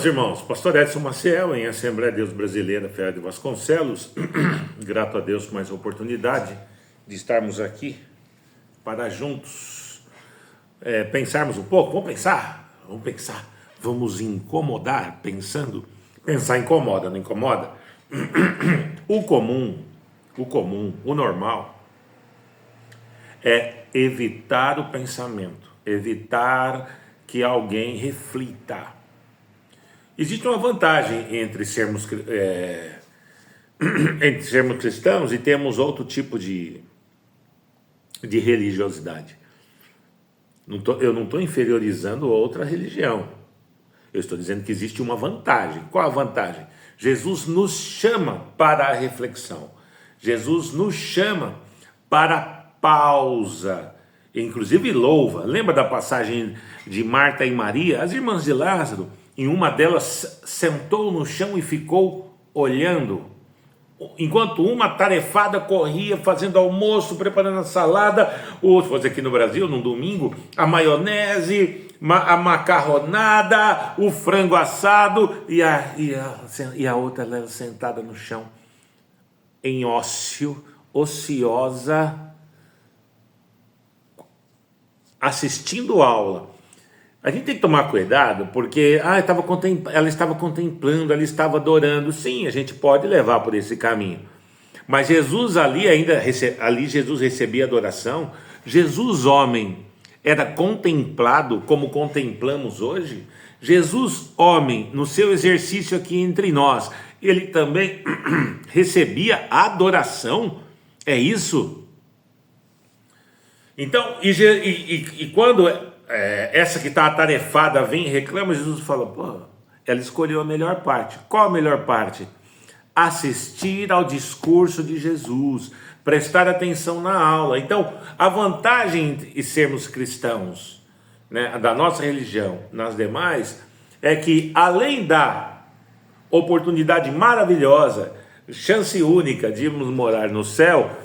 meus irmãos, pastor Edson Maciel, em Assembleia de Deus Brasileira, Ferreira de Vasconcelos, grato a Deus por mais uma oportunidade de estarmos aqui para juntos pensarmos um pouco. Vamos pensar, vamos incomodar, pensando. Pensar incomoda, não incomoda? O comum, o normal é evitar o pensamento, evitar que alguém reflita. Existe uma vantagem entre sermos cristãos e termos outro tipo de religiosidade. Eu não estou inferiorizando outra religião. Eu estou dizendo que existe uma vantagem. Qual a vantagem? Jesus nos chama para a reflexão. Jesus nos chama para a pausa. Inclusive louva. Lembra da passagem de Marta e Maria? As irmãs de Lázaro, em uma delas sentou no chão e ficou olhando, enquanto uma tarefada corria fazendo almoço, preparando a salada, ou se fosse aqui no Brasil, num domingo, a maionese, a macarronada, o frango assado, e a outra ela sentada no chão, em ócio, ociosa, assistindo aula. A gente tem que tomar cuidado, porque ela estava contemplando, ela estava adorando. Sim, a gente pode levar por esse caminho. Mas Jesus ali Jesus recebia adoração. Jesus, homem, era contemplado como contemplamos hoje. Jesus, homem, no seu exercício aqui entre nós, ele também recebia adoração. É isso? Então, quando essa que está atarefada vem e reclama, Jesus fala, ela escolheu a melhor parte. Qual a melhor parte? Assistir ao discurso de Jesus, prestar atenção na aula. Então, a vantagem de sermos cristãos, né, da nossa religião nas demais, é que além da oportunidade maravilhosa, chance única de irmos morar no céu,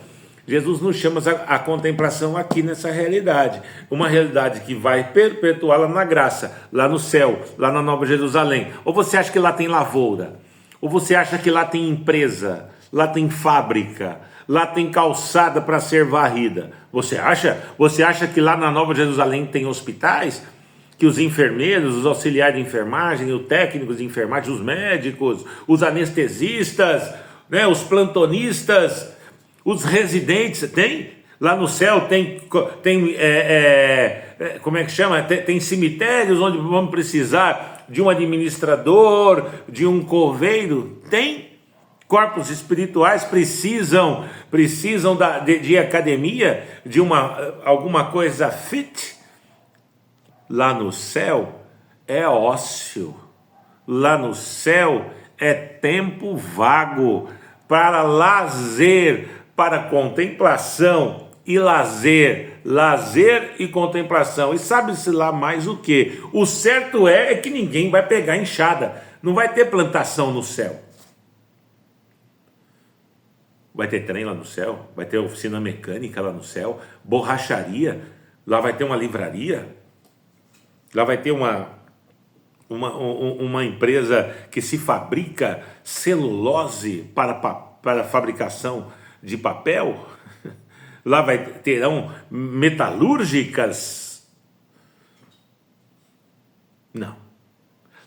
Jesus nos chama a contemplação aqui nessa realidade, uma realidade que vai perpetuá-la na graça, lá no céu, lá na Nova Jerusalém. Ou você acha que lá tem lavoura? Ou você acha que lá tem empresa, lá tem fábrica, lá tem calçada para ser varrida? Você acha que lá na Nova Jerusalém tem hospitais? Que os enfermeiros, os auxiliares de enfermagem, os técnicos de enfermagem, os médicos, os anestesistas, né, os plantonistas, os residentes, tem? Lá no céu tem como é que chama? Tem cemitérios onde vamos precisar de um administrador, de um coveiro? Tem? Corpos espirituais precisam de academia, de alguma coisa fit? Lá no céu é ócio. Lá no céu é tempo vago para lazer, para contemplação e lazer e contemplação. E sabe-se lá mais o que? O certo é que ninguém vai pegar enxada, não vai ter plantação no céu. Vai ter trem lá no céu, vai ter oficina mecânica lá no céu, borracharia, lá vai ter uma livraria, lá vai ter uma empresa que se fabrica celulose para fabricação de papel, lá terão metalúrgicas. Não,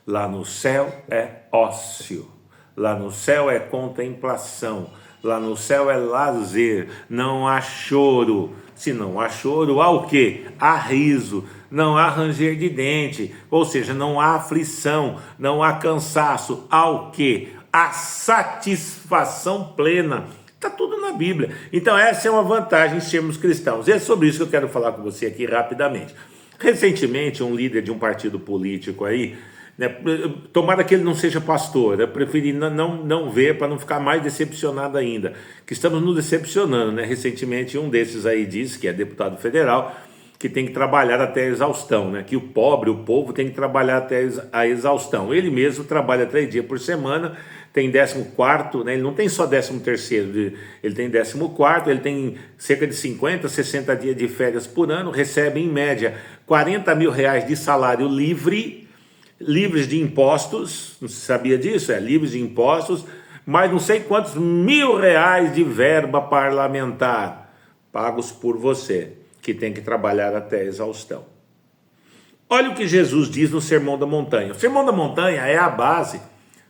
lá no céu é ócio, lá no céu é contemplação, lá no céu é lazer, não há choro. Se não há choro, há o quê? Há riso, não há ranger de dente, ou seja, não há aflição, não há cansaço, há o quê? A satisfação plena. Está tudo na Bíblia. Então essa é uma vantagem de sermos cristãos. E é sobre isso que eu quero falar com você aqui rapidamente. Recentemente, um líder de um partido político aí, né, tomara que ele não seja pastor, eu preferi não ver para não ficar mais decepcionado ainda, que estamos nos decepcionando, né? Recentemente um desses aí disse, que é deputado federal, que tem que trabalhar até a exaustão, né? Que o povo tem que trabalhar até a exaustão. Ele mesmo trabalha 3 dias por semana, tem 14º, né? Ele não tem só 13º, ele tem 14º, ele tem cerca de 50, 60 dias de férias por ano, recebe em média R$40 mil de salário livre, livres de impostos, não se sabia disso? Livres de impostos, mais não sei quantos R$ 1.000 de verba parlamentar, pagos por você, que tem que trabalhar até a exaustão. Olha o que Jesus diz no Sermão da Montanha. O Sermão da Montanha é a base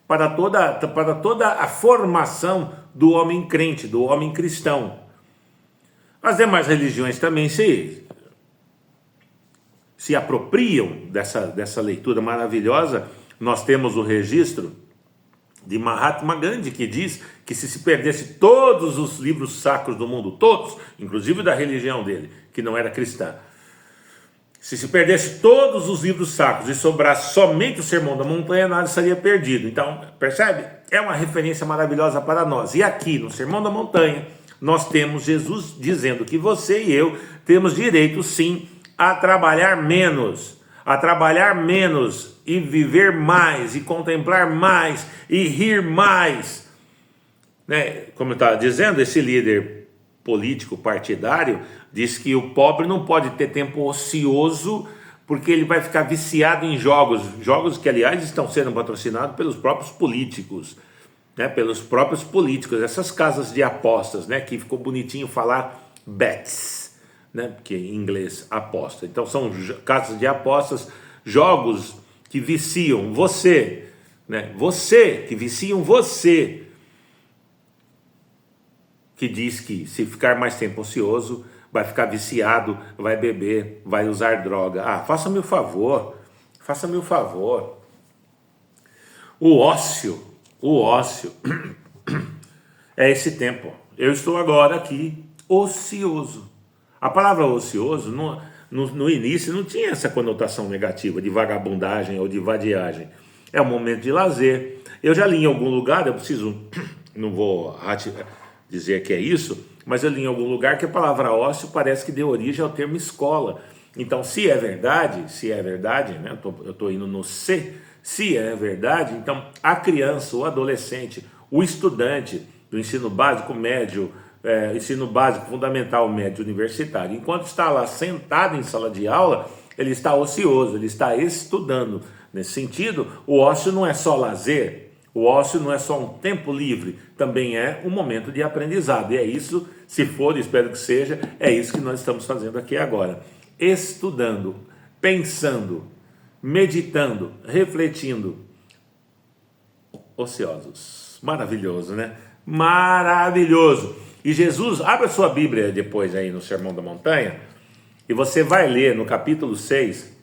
para toda a formação do homem crente, do homem cristão. As demais religiões também se apropriam dessa leitura maravilhosa. Nós temos o registro de Mahatma Gandhi, que diz que se perdesse todos os livros sacros do mundo, todos, inclusive da religião dele, que não era cristã, se perdesse todos os livros sacros e sobrasse somente o Sermão da Montanha, nada estaria perdido. Então, percebe? É uma referência maravilhosa para nós. E aqui no Sermão da Montanha, nós temos Jesus dizendo que você e eu temos direito, sim, a trabalhar menos e viver mais, e contemplar mais, e rir mais. Né? Como eu estava dizendo, esse líder político partidário diz que o pobre não pode ter tempo ocioso, porque ele vai ficar viciado em jogos que, aliás, estão sendo patrocinados pelos próprios políticos, né? Pelos próprios políticos, essas casas de apostas, né? Que ficou bonitinho falar bets, né? Porque em inglês aposta. Então são casas de apostas, jogos que viciam você, né? Você, que viciam você, que diz que se ficar mais tempo ocioso, vai ficar viciado, vai beber, vai usar droga. Faça-me o favor, O ócio é esse tempo. Eu estou agora aqui ocioso. A palavra ocioso, no início, não tinha essa conotação negativa de vagabundagem ou de vadiagem. É um momento de lazer. Eu já li em algum lugar, não vou dizer que é isso, mas eu li em algum lugar que a palavra ócio parece que deu origem ao termo escola. Então, se é verdade, né? Eu estou indo no se é verdade, então a criança, o adolescente, o estudante do ensino básico, médio, ensino básico, fundamental, médio, universitário, enquanto está lá sentado em sala de aula, ele está ocioso, ele está estudando. Nesse sentido, o ócio não é só lazer, o ócio não é só um tempo livre, também é um momento de aprendizado. E é isso, se for, espero que seja, é isso que nós estamos fazendo aqui agora. Estudando, pensando, meditando, refletindo. Ociosos. Maravilhoso, né? Maravilhoso. E Jesus, abre a sua Bíblia depois aí no Sermão da Montanha, e você vai ler no capítulo 6,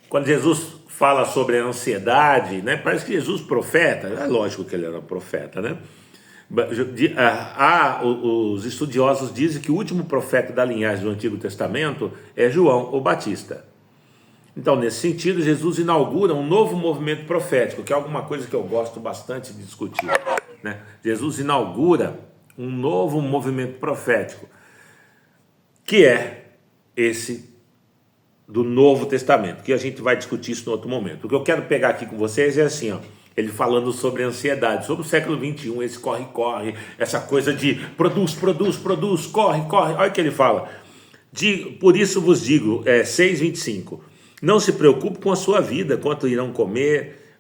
quando Jesus fala sobre a ansiedade, né? Parece que Jesus profeta, é lógico que ele era um profeta, né? Os estudiosos dizem que o último profeta da linhagem do Antigo Testamento é João o Batista. Então, nesse sentido, Jesus inaugura um novo movimento profético, que é alguma coisa que eu gosto bastante de discutir, né? Jesus inaugura um novo movimento profético, que é esse do Novo Testamento, que a gente vai discutir isso em outro momento. O que eu quero pegar aqui com vocês é assim, ele falando sobre ansiedade, sobre o século 21, esse corre-corre, essa coisa de produz, corre, olha o que ele fala. Por isso vos digo, 6:25, não se preocupe com a sua vida, quanto irão comer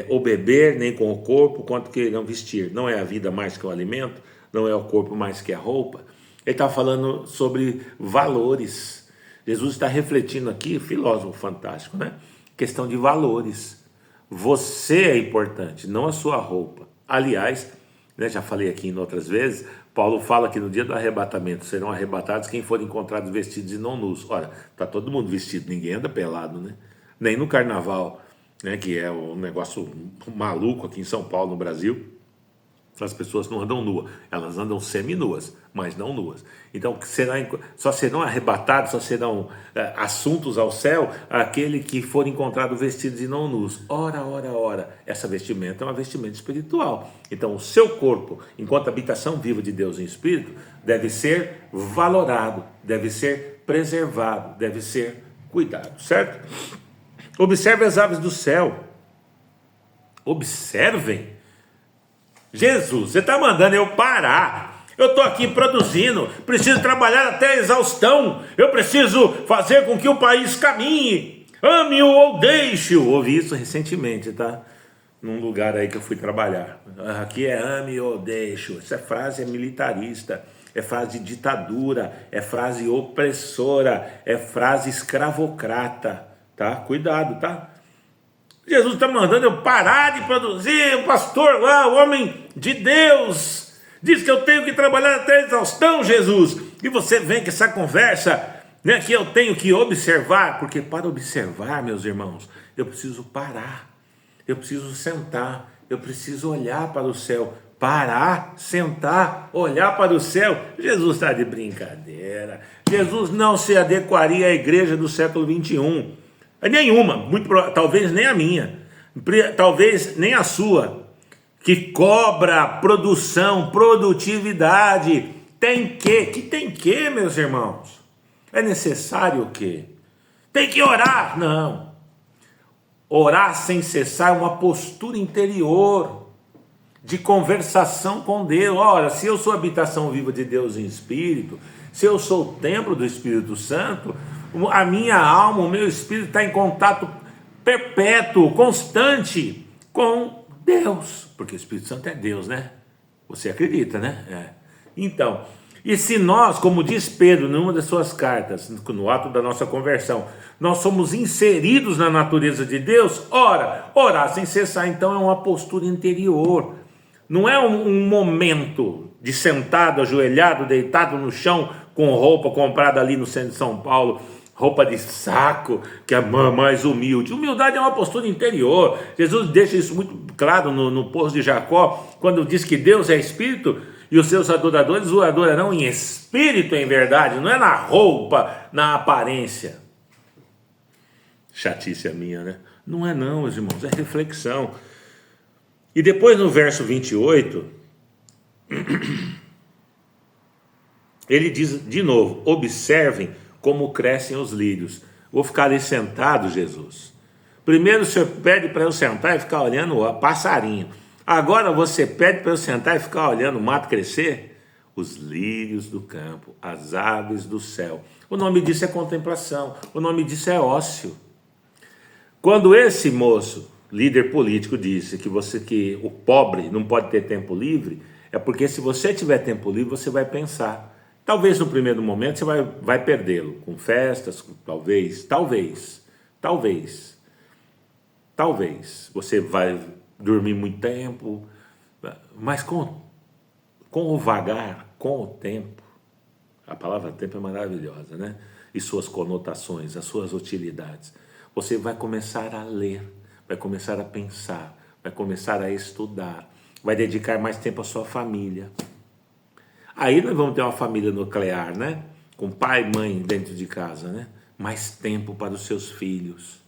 ou beber, nem com o corpo, quanto que irão vestir. Não é a vida mais que o alimento, não é o corpo mais que a roupa. Ele está falando sobre valores. Jesus está refletindo aqui, filósofo fantástico, né? Questão de valores. Você é importante, não a sua roupa. Aliás, né, já falei aqui em outras vezes, Paulo fala que no dia do arrebatamento serão arrebatados quem for encontrados vestidos e não nus. Ora, está todo mundo vestido, ninguém anda pelado, né? Nem no carnaval, né, que é um negócio maluco aqui em São Paulo, no Brasil. As pessoas não andam nuas, elas andam semi-nuas, mas não nuas. Então só serão arrebatados, só serão assuntos ao céu aquele que for encontrado vestidos e não nus. Ora, essa vestimenta é uma vestimenta espiritual. Então o seu corpo, enquanto habitação viva de Deus em espírito, deve ser valorado, deve ser preservado, deve ser cuidado, certo? Observe as aves do céu. Observem. Jesus, você está mandando eu parar Eu estou aqui produzindo, preciso trabalhar até a exaustão, eu preciso fazer com que o país caminhe, ame-o ou deixe-o. Ouvi isso recentemente, tá? Num lugar aí que eu fui trabalhar. Aqui é ame ou deixe-o. Essa frase é militarista, é frase de ditadura, é frase opressora, é frase escravocrata, tá? Cuidado, tá? Jesus está mandando eu parar de produzir, o pastor lá, o homem de Deus, diz que eu tenho que trabalhar até a exaustão, Jesus. E você vem com essa conversa, né, que eu tenho que observar, porque para observar, meus irmãos, eu preciso parar, eu preciso sentar, eu preciso olhar para o céu, parar, sentar, olhar para o céu. Jesus está de brincadeira. Jesus não se adequaria à igreja do século 21, nenhuma, talvez nem a minha, talvez nem a sua, que cobra produção, produtividade. Tem que tem que, meus irmãos? É necessário o quê? Tem que orar? Não. Orar sem cessar é uma postura interior de conversação com Deus. Ora, se eu sou habitação viva de Deus em espírito, se eu sou o templo do Espírito Santo, a minha alma, o meu espírito está em contato perpétuo, constante com Deus, porque o Espírito Santo é Deus, né? Você acredita, né? É. Então, e se nós, como diz Pedro numa das suas cartas, no ato da nossa conversão, nós somos inseridos na natureza de Deus, ora, orar sem cessar, então é uma postura interior, não é um momento de sentado, ajoelhado, deitado no chão, com roupa comprada ali no centro de São Paulo, roupa de saco, que é mais humilde. Humildade é uma postura interior. Jesus deixa isso muito claro no Poço de Jacó, quando diz que Deus é espírito e os seus adoradores o adorarão em espírito e em verdade, não é na roupa, na aparência. Chatice a minha, né? Não é não, meus irmãos, é reflexão. E depois no verso 28, ele diz de novo, observem como crescem os lírios. Vou ficar ali sentado, Jesus. Primeiro o Senhor pede para eu sentar e ficar olhando o passarinho. Agora você pede para eu sentar e ficar olhando o mato crescer? Os lírios do campo, as aves do céu. O nome disso é contemplação, o nome disso é ócio. Quando esse moço, líder político, disse que o pobre não pode ter tempo livre, é porque se você tiver tempo livre, você vai pensar. Talvez no primeiro momento você vai perdê-lo, com festas, talvez, você vai dormir muito tempo, mas com o vagar, com o tempo, a palavra tempo é maravilhosa, né? E suas conotações, as suas utilidades, você vai começar a ler, vai começar a pensar, vai começar a estudar, vai dedicar mais tempo à sua família. Aí nós vamos ter uma família nuclear, né? Com pai e mãe dentro de casa, né? Mais tempo para os seus filhos.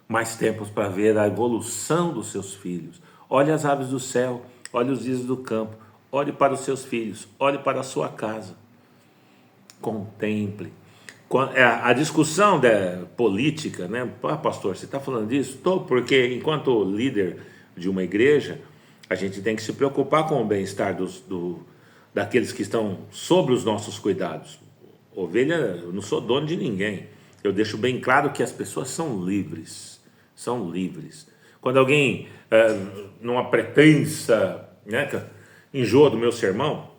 Mais tempo para ver a evolução dos seus filhos. Olhe as aves do céu, olhe os lírios do campo. Olhe para os seus filhos, olhe para a sua casa. Contemple. A discussão política, né? Pastor, você está falando disso? Estou, porque enquanto líder de uma igreja, a gente tem que se preocupar com o bem-estar daqueles que estão sobre os nossos cuidados. Ovelha, eu não sou dono de ninguém. Eu deixo bem claro que as pessoas são livres. São livres. Quando alguém, numa pretensa, né, enjoa do meu sermão,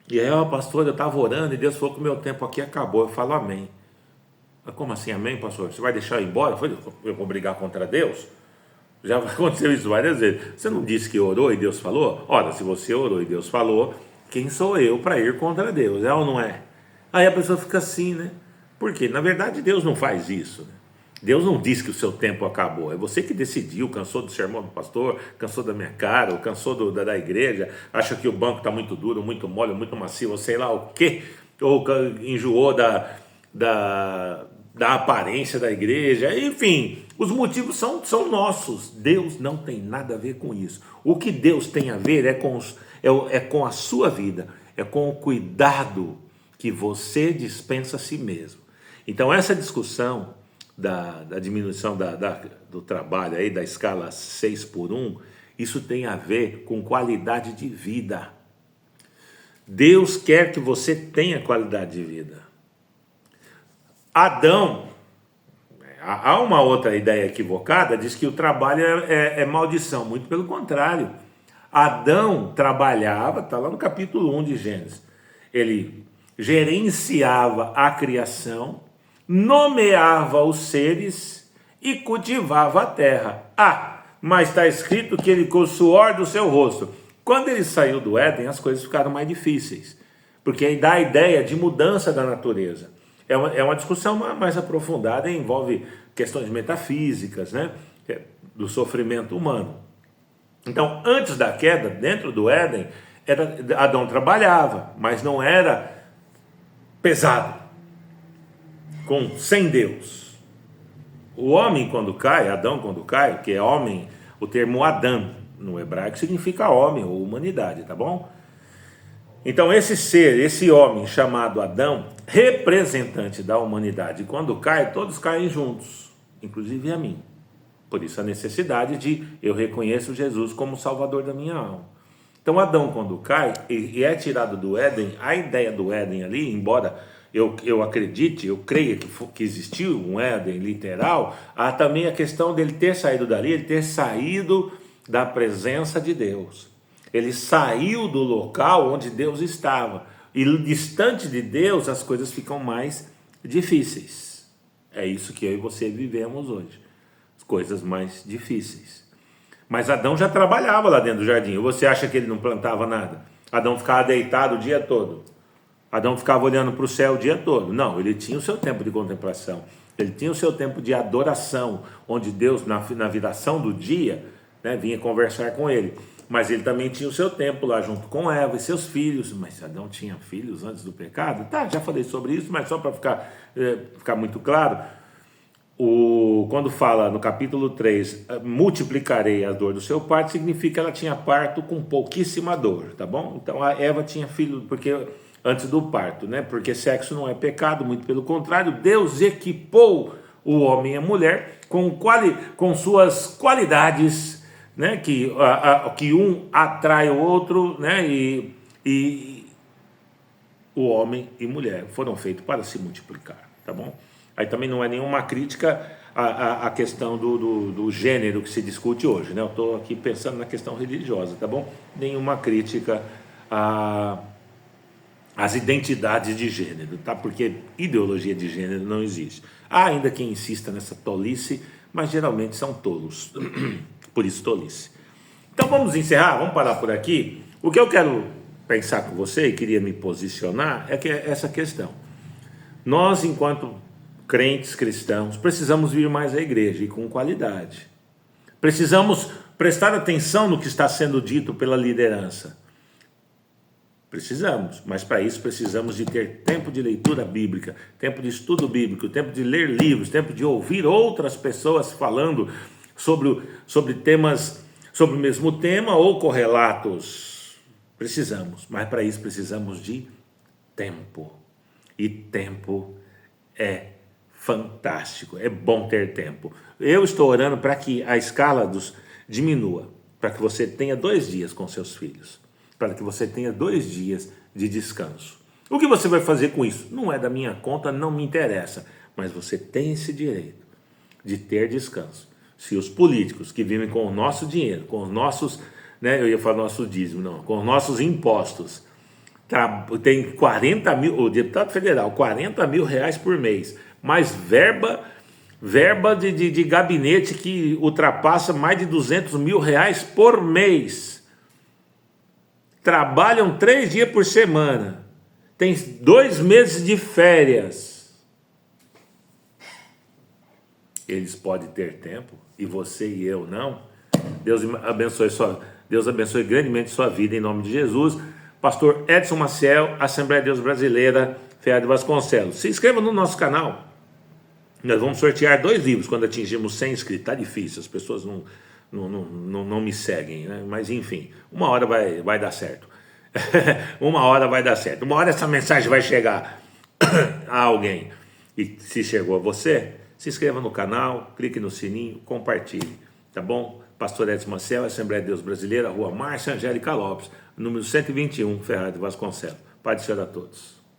e aí, pastor, eu estava orando e Deus falou que o meu tempo aqui acabou. Eu falo amém. Mas como assim amém, pastor? Você vai deixar eu ir embora? Eu vou brigar contra Deus? Já aconteceu isso várias vezes. Você não disse que orou e Deus falou? Ora, se você orou e Deus falou, quem sou eu para ir contra Deus? É ou não é? Aí a pessoa fica assim, né? Porque, na verdade, Deus não faz isso, né? Deus não diz que o seu tempo acabou. É você que decidiu, cansou do sermão do pastor, cansou da minha cara, ou cansou da igreja, acha que o banco está muito duro, muito mole, muito macio, ou sei lá o quê, ou enjoou da aparência da igreja. Enfim, os motivos são nossos. Deus não tem nada a ver com isso. O que Deus tem a ver é com a sua vida, é com o cuidado que você dispensa a si mesmo. Então essa discussão da diminuição do trabalho aí, da escala 6 por 1, isso tem a ver com qualidade de vida. Deus quer que você tenha qualidade de vida. Adão, há uma outra ideia equivocada, diz que o trabalho é maldição. Muito pelo contrário. Adão trabalhava, está lá no capítulo 1 de Gênesis. Ele gerenciava a criação, nomeava os seres e cultivava a terra. Mas está escrito que ele com o suor do seu rosto. Quando ele saiu do Éden, as coisas ficaram mais difíceis, porque aí dá a ideia de mudança da natureza. É uma discussão mais aprofundada e envolve questões metafísicas, né? Do sofrimento humano. Então, antes da queda, dentro do Éden, Adão trabalhava, mas não era pesado, sem Deus. O homem quando cai, Adão quando cai, que é homem, o termo Adão no hebraico significa homem ou humanidade, tá bom? Então esse homem chamado Adão, representante da humanidade, quando cai, todos caem juntos, inclusive a mim. Por isso a necessidade de eu reconheço Jesus como Salvador da minha alma. Então Adão quando cai e é tirado do Éden, a ideia do Éden ali, embora eu acredite, eu creia que existiu um Éden literal, há também a questão dele ter saído dali, ele ter saído da presença de Deus. Ele saiu do local onde Deus estava. E distante de Deus, as coisas ficam mais difíceis. É isso que eu e você vivemos hoje. As coisas mais difíceis. Mas Adão já trabalhava lá dentro do jardim. Você acha que ele não plantava nada? Adão ficava deitado o dia todo. Adão ficava olhando para o céu o dia todo. Não, ele tinha o seu tempo de contemplação. Ele tinha o seu tempo de adoração, onde Deus, na viração do dia, né, vinha conversar com ele. Mas ele também tinha o seu tempo lá junto com Eva e seus filhos. Mas Adão tinha filhos antes do pecado? Tá, já falei sobre isso, mas só para ficar muito claro, quando fala no capítulo 3, multiplicarei a dor do seu parto, significa que ela tinha parto com pouquíssima dor, tá bom? Então a Eva tinha filho antes do parto, né? Porque sexo não é pecado, muito pelo contrário, Deus equipou o homem e a mulher com suas qualidades, né? Que um atrai o outro, né? E o homem e mulher foram feitos para se multiplicar, tá bom? Aí também não é nenhuma crítica à questão do gênero que se discute hoje, né? Eu estou aqui pensando na questão religiosa, tá bom? Nenhuma crítica às identidades de gênero, tá? Porque ideologia de gênero não existe. Há ainda quem insista nessa tolice, mas geralmente são tolos. Por isso tolice. Então vamos encerrar, vamos parar por aqui. O que eu quero pensar com você e queria me posicionar é que é essa questão. Nós, enquanto crentes cristãos, precisamos vir mais à igreja e com qualidade. Precisamos prestar atenção no que está sendo dito pela liderança. Precisamos, mas para isso precisamos de ter tempo de leitura bíblica, tempo de estudo bíblico, tempo de ler livros, tempo de ouvir outras pessoas falando sobre temas, sobre o mesmo tema ou correlatos. Precisamos, mas para isso precisamos de tempo. E tempo é fantástico, é bom ter tempo. Eu estou orando para que a escala diminua, para que você tenha 2 dias com seus filhos, para que você tenha 2 dias de descanso. O que você vai fazer com isso? Não é da minha conta, não me interessa, mas você tem esse direito de ter descanso. Se os políticos que vivem com o nosso dinheiro, com os nossos, né, eu ia falar nosso dízimo, não, com os nossos impostos, tem 40 mil, o deputado federal, 40 mil reais por mês, mais verba de gabinete que ultrapassa mais de 200 mil reais por mês. Trabalham 3 dias por semana, tem 2 meses de férias. Eles podem ter tempo e você e eu não. Deus abençoe grandemente sua vida em nome de Jesus. Pastor Edson Maciel, Assembleia de Deus Brasileira, Ferreira de Vasconcelos. Se inscreva no nosso canal. Nós vamos sortear 2 livros quando atingirmos 100 inscritos. Está difícil, as pessoas não me seguem, né? Mas enfim, uma hora vai dar certo. Uma hora vai dar certo. Uma hora essa mensagem vai chegar a alguém. E se chegou a você, se inscreva no canal, clique no sininho, compartilhe, tá bom? Pastor Edson Maciel, Assembleia de Deus Brasileira, Rua Márcia Angélica Lopes, número 121, Ferraz de Vasconcelos. Pai do Senhor a todos.